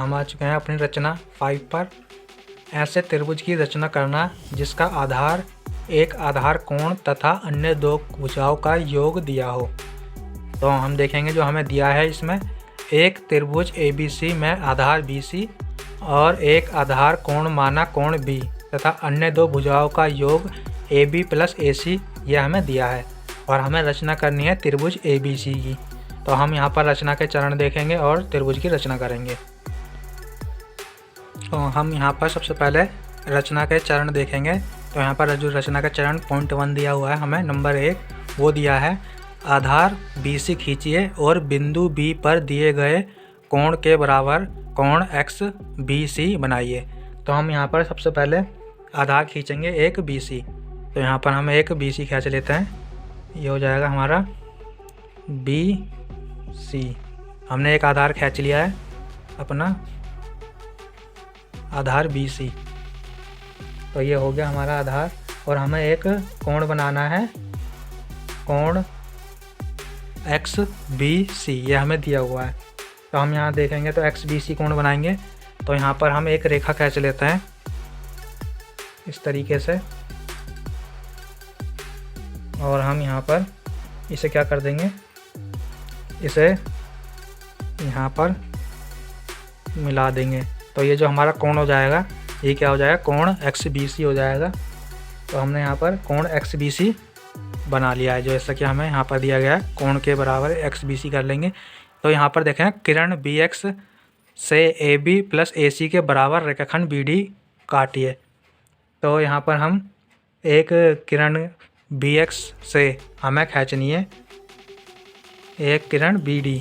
हम आ चुके हैं अपनी रचना 5 पर। ऐसे त्रिभुज की रचना करना जिसका आधार एक आधार कोण तथा अन्य दो भुजाओं का योग दिया हो। तो हम देखेंगे जो हमें दिया है इसमें एक त्रिभुज ABC में आधार BC और एक आधार कोण माना कोण B तथा अन्य दो भुजाओं का योग AB प्लस AC यह हमें दिया है और हमें रचना करनी है त्रिभुज ABC की। तो हम यहाँ पर रचना के चरण देखेंगे और त्रिभुज की रचना करेंगे। तो हम यहाँ पर सबसे पहले रचना के चरण देखेंगे। तो यहाँ पर जो रचना का चरण पॉइंट 1 दिया हुआ है हमें नंबर 1 वो दिया है आधार BC खींचिए और बिंदु B पर दिए गए कोण के बराबर कोण XBC बनाइए। तो हम यहाँ पर सबसे पहले आधार खींचेंगे एक BC। तो यहाँ पर हम एक BC खींच लेते हैं, ये हो जाएगा हमारा BC। हमने एक आधार खींच लिया है अपना आधार BC। तो ये हो गया हमारा आधार और हमें एक कोण बनाना है कोण XBC, ये हमें दिया हुआ है। तो हम यहाँ देखेंगे तो XBC कोण बनाएंगे। तो यहाँ पर हम एक रेखा खींच लेते हैं इस तरीके से और हम यहाँ पर इसे क्या कर देंगे, इसे यहाँ पर मिला देंगे। तो ये जो हमारा कोण हो जाएगा ये क्या हो जाएगा, कोण XBC हो जाएगा। तो हमने यहाँ पर कोण XBC बना लिया है, जैसा कि हमें यहाँ पर दिया गया है कोण के बराबर XBC कर लेंगे। तो यहाँ पर देखें किरण BX से AB प्लस AC के बराबर रेखाखंड BD काटिए। तो यहाँ पर हम एक किरण BX से हमें खींचनी है एक किरण BD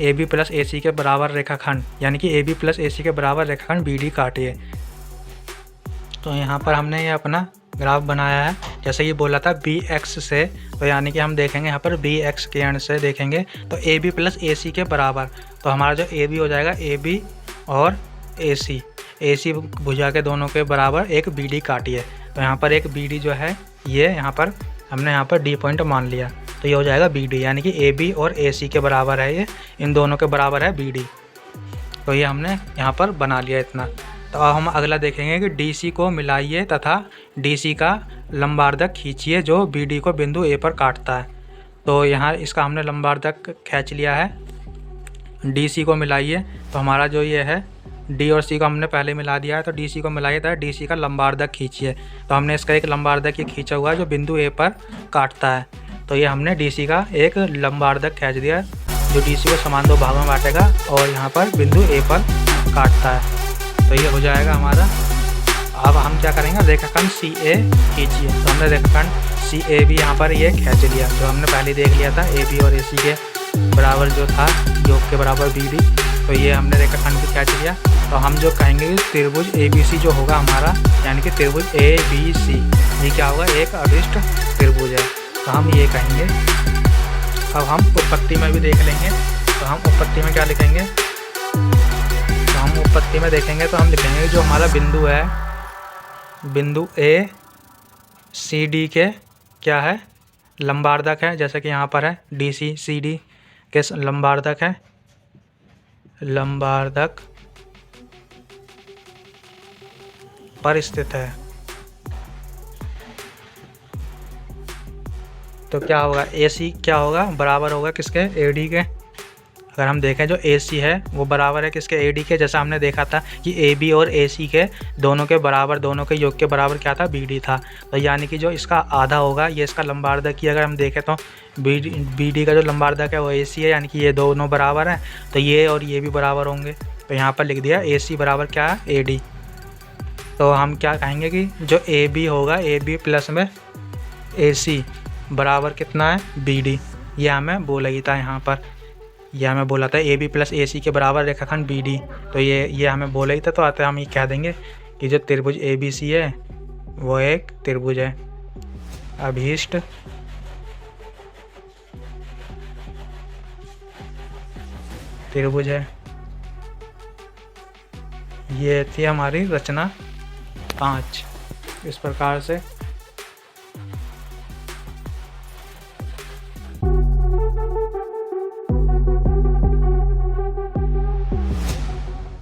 AB प्लस AC के बराबर रेखाखंड, यानी कि AB प्लस AC के बराबर रेखाखंड BD काटिए। तो यहाँ पर हमने ये अपना ग्राफ बनाया है जैसे ये बोला था BX से। तो यानी कि हम देखेंगे यहाँ पर BX किरण से देखेंगे तो AB प्लस AC के बराबर। तो हमारा जो AB हो जाएगा AB और AC भुजा के दोनों के बराबर एक BD काटिए। तो यहाँ पर एक BD जो है ये यहाँ पर हमने यहाँ पर D पॉइंट मान लिया। तो ये हो जाएगा BD, यानी कि AB और AC के बराबर है, ये इन दोनों के बराबर है BD। तो ये हमने यहाँ पर बना लिया इतना। तो अब हम अगला देखेंगे कि DC को मिलाइए तथा DC का लंबार्धक खींचिए जो BD को बिंदु A पर काटता है। तो यहाँ इसका हमने लंबार्धक खींच लिया है, DC को मिलाइए। तो हमारा जो ये है D और C को हमने पहले मिला दिया है। तो DC को मिलाइए तथा DC का लंबार्धक खींचिए। तो हमने इसका एक लंबार्धक ये खींचा हुआ है जो बिंदु A पर काटता है। तो ये हमने DC का एक लंबार्धक खींच दिया जो DC को समान दो भागों में बांटेगा और यहाँ पर बिंदु A पर काटता है। तो ये हो जाएगा हमारा। अब हम क्या करेंगे, रेखाखंड CA खींचिए। तो हमने रेखाखंड CAB यहाँ पर ये खींच लिया जो हमने पहले देख लिया था AB और AC के बराबर जो था योग के बराबर BD। तो ये हमने रेखाखंड भी खींच लिया। तो हम जो कहेंगे त्रिभुज ABC जो होगा हमारा, यानी कि त्रिभुज ABC ये क्या होगा, एक अभिष्ट त्रिभुज है। तो हम ये कहेंगे। अब हम उत्पत्ति में भी देख लेंगे। तो हम उत्पत्ति में क्या लिखेंगे, तो हम उत्पत्ति में देखेंगे तो हम लिखेंगे जो हमारा बिंदु है बिंदु ACD के क्या है, लंबार्धक है। जैसे कि यहाँ पर है DC CD के लंबार्धक है, लंबार्धक पर स्थित है। तो क्या होगा, AC क्या होगा, बराबर होगा किसके, AD के। अगर हम देखें जो AC है वो बराबर है किसके, AD के। जैसा हमने देखा था कि AB और AC के दोनों के बराबर, दोनों के योग के बराबर क्या था, BD था। तो यानी कि जो इसका आधा होगा ये इसका लंबार्धक की अगर हम देखें तो BD का जो लंबार्धक है वो AC है, यानी कि ये दोनों बराबर हैं। तो ये और ये भी बराबर होंगे। तो यहाँ पर लिख दिया AC बराबर क्या है, AD। तो हम क्या कहेंगे कि जो AB होगा AB प्लस में AC बराबर कितना है, BD। ये हमें बोला ही था यहाँ पर, यह हमें बोला था AB प्लस AC के बराबर रेखाखंड BD। तो ये हमें बोला ही था। तो आते हम ये कह देंगे कि जो त्रिभुज ABC है वो एक त्रिभुज है, अभीष्ट त्रिभुज है। ये थी हमारी रचना 5। इस प्रकार से